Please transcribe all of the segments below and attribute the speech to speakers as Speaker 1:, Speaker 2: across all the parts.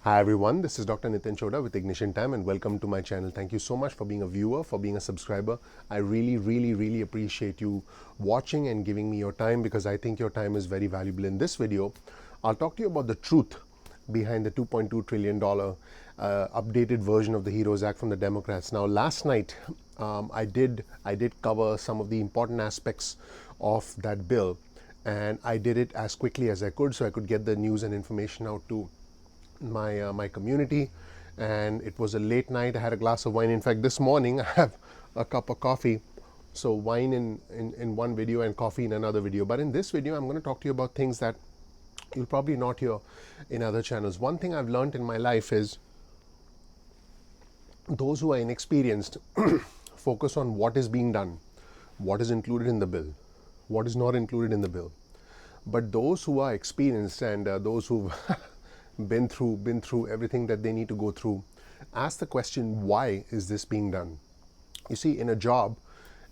Speaker 1: Hi everyone, this is Dr. Nitin Choda with Ignition Time and welcome to my channel. Thank you so much for being a viewer, for being a subscriber. I really appreciate you watching and giving me your time because I think your time is very valuable. In this video, I'll talk to you about the truth behind the $2.2 trillion updated version of the HEROES Act from the Democrats. Now, last night, I did cover some of the important aspects of that bill, and I did it as quickly as I could so I could get the news and information out to my community. And it was a late night. I had a glass of wine. In fact, this morning I have a cup of coffee. So wine in one video and coffee in another video. But in this video, I'm going to talk to you about things that you'll probably not hear in other channels. One thing I've learned in my life is those who are inexperienced focus on what is being done, what is included in the bill, what is not included in the bill. But those who are experienced and those who've been through everything that they need to go through, ask the question, why is this being done? You see, in a job,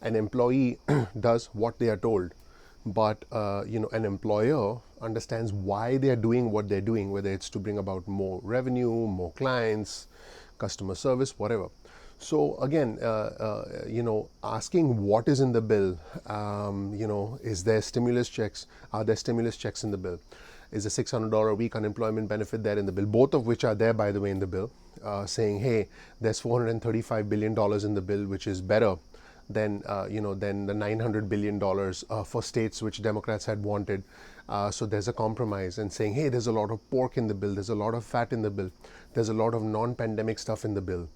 Speaker 1: an employee does what they are told, but an employer understands why they are doing what they're doing, whether it's to bring about more revenue, more clients, customer service, whatever. So again, asking what is in the bill, is there stimulus checks? Are there stimulus checks in the bill? Is a $600 a week unemployment benefit there in the bill? Both of which are there, by the way, in the bill, saying, hey, there's $435 billion in the bill, which is better than than the $900 billion for states which Democrats had wanted. So there's a compromise, and saying, hey, there's a lot of pork in the bill, there's a lot of fat in the bill, there's a lot of non-pandemic stuff in the bill.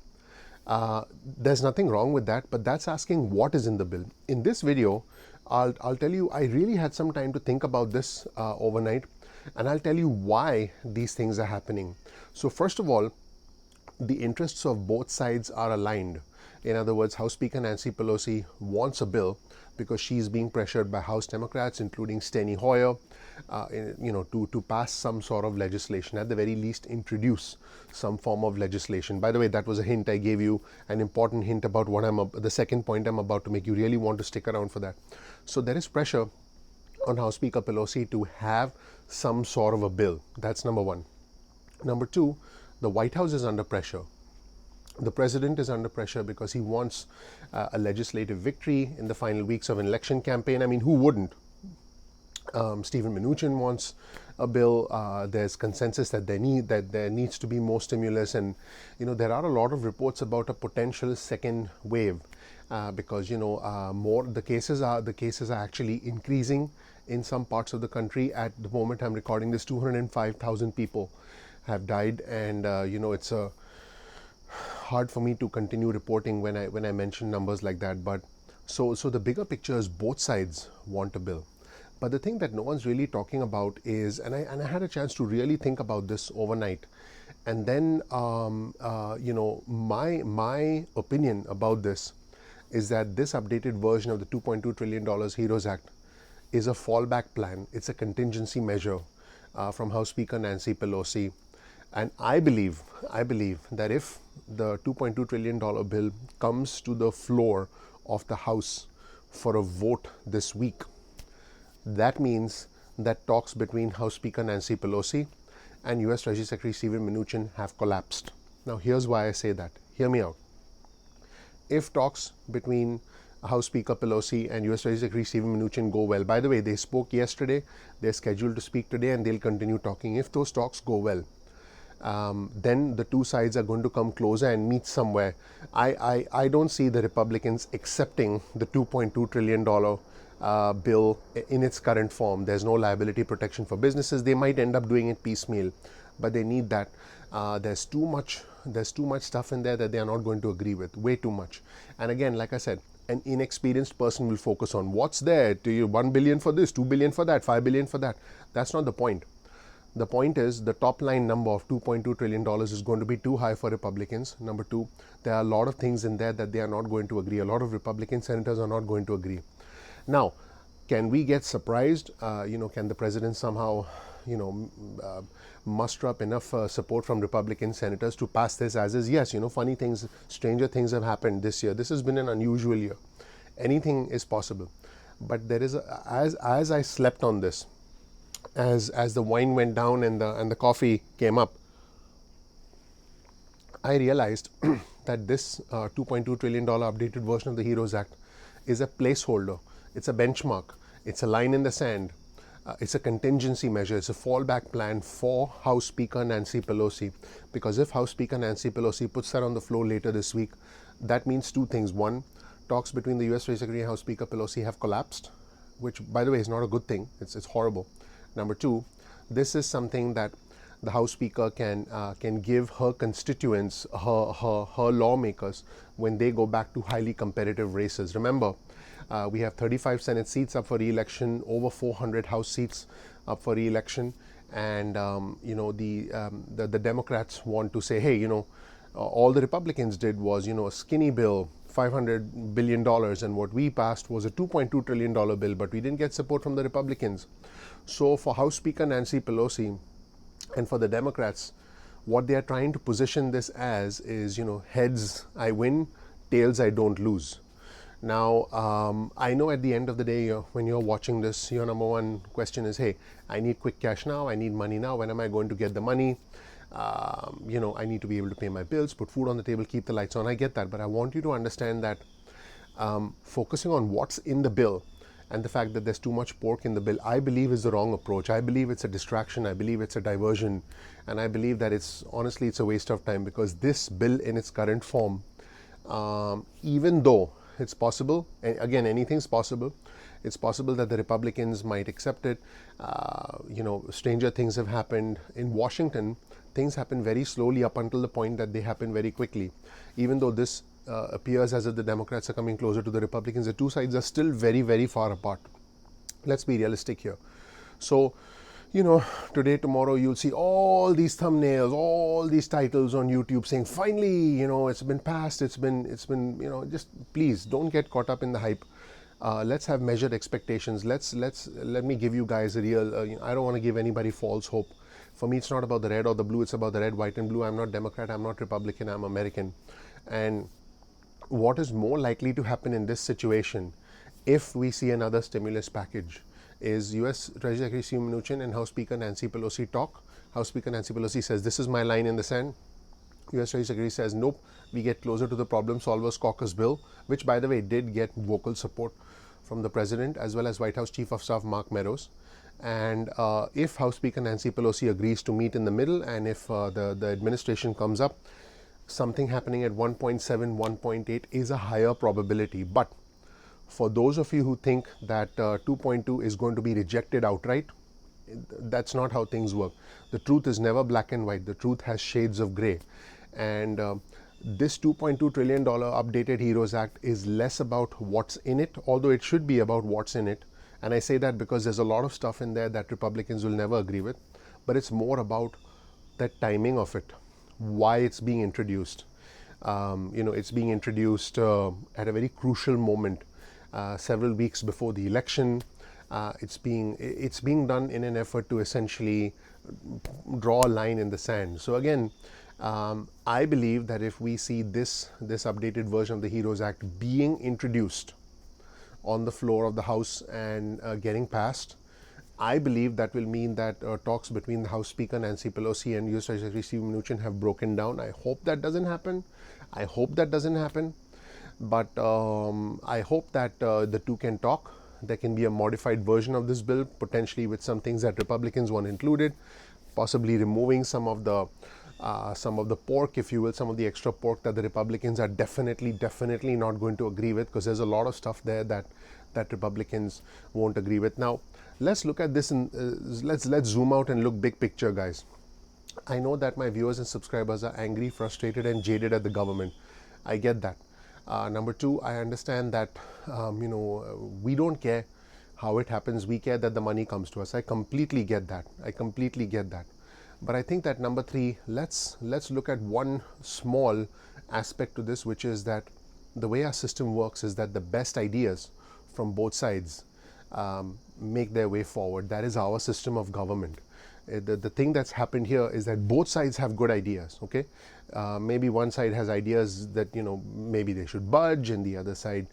Speaker 1: There's nothing wrong with that, but that's asking what is in the bill. In this video, I'll tell you, I really had some time to think about this overnight, and I'll tell you why these things are happening. So first of all, the interests of both sides are aligned. In other words, House Speaker Nancy Pelosi wants a bill because she's being pressured by House Democrats, including Steny Hoyer, to pass some sort of legislation, at the very least introduce some form of legislation. By the way, that was a hint I gave you, an important hint about the second point I'm about to make. You really want to stick around for that. So there is pressure on House Speaker Pelosi to have some sort of a bill. That's number one. Number two, the White House is under pressure. The president is under pressure because he wants a legislative victory in the final weeks of an election campaign. I mean, who wouldn't? Stephen Mnuchin wants a bill. There's consensus that there needs to be more stimulus, and there are a lot of reports about a potential second wave because the cases are actually increasing in some parts of the country. At the moment I'm recording this, 205,000 people have died, and it's hard for me to continue reporting when I mention numbers like that. But so the bigger picture is both sides want a bill. But the thing that no one's really talking about is, and I had a chance to really think about this overnight, and then my opinion about this is that this updated version of the $2.2 trillion HEROES Act is a fallback plan. It's a contingency measure from House Speaker Nancy Pelosi. And I believe that if the $2.2 trillion bill comes to the floor of the House for a vote this week, that means that talks between House Speaker Nancy Pelosi and US Treasury Secretary Stephen Mnuchin have collapsed. Now, here's why I say that. Hear me out. If talks between House Speaker Pelosi and US Treasury Secretary Stephen Mnuchin go well, by the way, they spoke yesterday, they're scheduled to speak today, and they'll continue talking. If those talks go well, then the two sides are going to come closer and meet somewhere. I don't see the Republicans accepting the $2.2 trillion bill in its current form. There's no liability protection for businesses. They might end up doing it piecemeal, but they need that. There's too much stuff in there that they are not going to agree with, way too much. And again, like I said, an inexperienced person will focus on what's there. Do you 1 billion for this, 2 billion for that, 5 billion for that? That's not the point. The point is the top line number of $2.2 trillion is going to be too high for Republicans. Number two, there are a lot of things in there that they are not going to agree. A lot of Republican senators are not going to agree. Now, can we get surprised? Can the president somehow, muster up enough support from Republican senators to pass this as is? Yes, funny things, stranger things have happened this year. This has been an unusual year. Anything is possible. But there is, as I slept on this, as the wine went down and the coffee came up, I realized that this $2.2 trillion updated version of the HEROES Act is a placeholder, it's a benchmark, it's a line in the sand, it's a contingency measure, it's a fallback plan for House Speaker Nancy Pelosi. Because if House Speaker Nancy Pelosi puts that on the floor later this week, that means two things. One, talks between the US Treasury Secretary and House Speaker Pelosi have collapsed, which, by the way, is not a good thing. It's horrible. Number two, this is something that the House Speaker can give her constituents, her lawmakers, when they go back to highly competitive races. Remember, we have 35 Senate seats up for re-election, over 400 House seats up for re-election, and the Democrats want to say, hey, all the Republicans did was, a skinny bill, $500 billion, and what we passed was a $2.2 trillion bill, but we didn't get support from the Republicans. So for House Speaker Nancy Pelosi and for the Democrats, what they are trying to position this as is, heads I win, tails I don't lose. Now, I know at the end of the day, when you're watching this, your number one question is, hey, I need quick cash now, I need money now, when am I going to get the money? I need to be able to pay my bills, put food on the table, keep the lights on. I get that, but I want you to understand that focusing on what's in the bill and the fact that there's too much pork in the bill, I believe is the wrong approach. I believe it's a distraction. I believe it's a diversion. And I believe that it's a waste of time, because this bill in its current form, even though it's possible, and again, anything's possible, it's possible that the Republicans might accept it. Stranger things have happened in Washington. Things happen very slowly up until the point that they happen very quickly. Even though this appears as if the Democrats are coming closer to the Republicans, the two sides are still very, very far apart. Let's be realistic here. So, today, tomorrow, you'll see all these thumbnails, all these titles on YouTube saying, finally, it's been passed, it's been, just please don't get caught up in the hype. Let's have measured expectations. Let me give you guys a real, I don't want to give anybody false hope. For me, it's not about the red or the blue, it's about the red, white, and blue. I'm not Democrat, I'm not Republican, I'm American. And what is more likely to happen in this situation, if we see another stimulus package, is US Treasury Secretary Steve Mnuchin and House Speaker Nancy Pelosi talk. House Speaker Nancy Pelosi says, this is my line in the sand. US Treasury Secretary says, nope, we get closer to the Problem Solvers Caucus bill, which, by the way, did get vocal support from the President as well as White House Chief of Staff Mark Meadows. And if House Speaker Nancy Pelosi agrees to meet in the middle, and if the administration comes up, something happening at 1.7, 1.8 is a higher probability. But for those of you who think that 2.2 is going to be rejected outright, that's not how things work. The truth is never black and white. The truth has shades of gray. And this $2.2 trillion updated HEROES Act is less about what's in it, although it should be about what's in it. And I say that because there's a lot of stuff in there that Republicans will never agree with. But it's more about the timing of it, why it's being introduced. It's being introduced at a very crucial moment, several weeks before the election. It's being done in an effort to essentially draw a line in the sand. So again, I believe that if we see this updated version of the HEROES Act being introduced on the floor of the House and getting passed, I believe that will mean that talks between the House Speaker Nancy Pelosi and US Treasury Secretary Steve Mnuchin have broken down. I hope that doesn't happen. But I hope that the two can talk. There can be a modified version of this bill, potentially with some things that Republicans want included, possibly removing some of the pork, if you will, some of the extra pork that the Republicans are definitely not going to agree with, because there's a lot of stuff there that Republicans won't agree with. Now, let's look at this and let's zoom out and look big picture, guys. I know that my viewers and subscribers are angry, frustrated, and jaded at the government. I get that. Number two, I understand that we don't care how it happens. We care that the money comes to us. I completely get that. But I think that number three, let's look at one small aspect to this, which is that the way our system works is that the best ideas from both sides make their way forward. That is our system of government. The thing that's happened here is that both sides have good ideas, okay? Maybe one side has ideas that, maybe they should budge, and the other side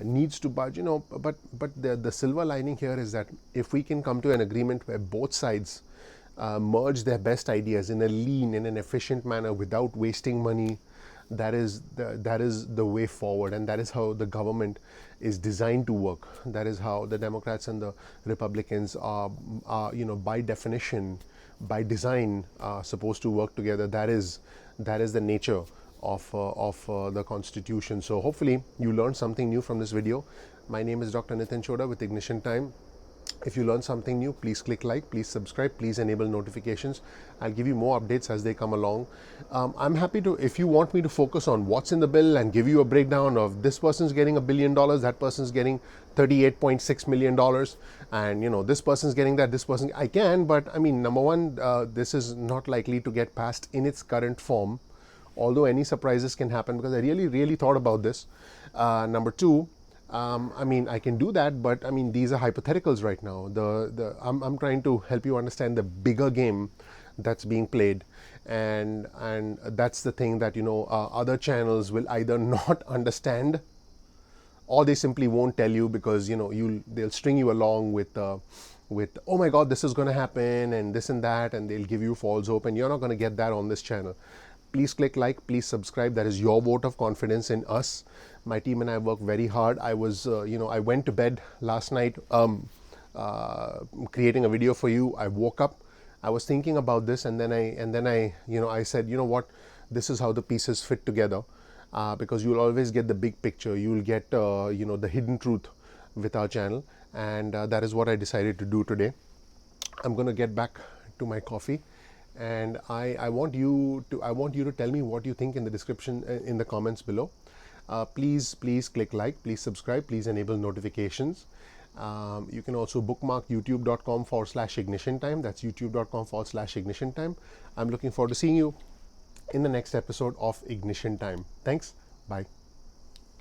Speaker 1: needs to budge, but the silver lining here is that if we can come to an agreement where both sides merge their best ideas in a lean, in an efficient manner without wasting money, that is the way forward, and that is how the government is designed to work. That is how the Democrats and the Republicans are by definition, by design, supposed to work together. That is the nature of the Constitution. So hopefully you learned something new from this video. My name is Dr. Nitin Chhoda with Ignition Time. If you learn something new, please click like, please subscribe, please enable notifications. I'll give you more updates as they come along. I'm happy to, if you want me to focus on what's in the bill and give you a breakdown of this person's getting $1 billion, that person's getting $38.6 million, and this person's getting that, this person, I can, but I mean, number one, this is not likely to get passed in its current form, although any surprises can happen, because I really thought about this. Number two, I mean, I can do that, but I mean, these are hypotheticals right now. I'm trying to help you understand the bigger game that's being played, and that's the thing that other channels will either not understand, or they simply won't tell you, because they'll string you along with oh my God, this is going to happen and this and that, and they'll give you false hope, and you're not going to get that on this channel. Please click like, please subscribe. That is your vote of confidence in us. My team and I work very hard. I was, I went to bed last night creating a video for you. I woke up, I was thinking about this, and then I said, you know what, this is how the pieces fit together, because you'll always get the big picture. You'll get, the hidden truth with our channel, and that is what I decided to do today. I'm going to get back to my coffee. And I want you to tell me what you think in the description, in the comments below. Please click like, please subscribe, please enable notifications. You can also bookmark youtube.com/ignition time. That's youtube.com/ignition time. I'm looking forward to seeing you in the next episode of Ignition Time. Thanks. Bye.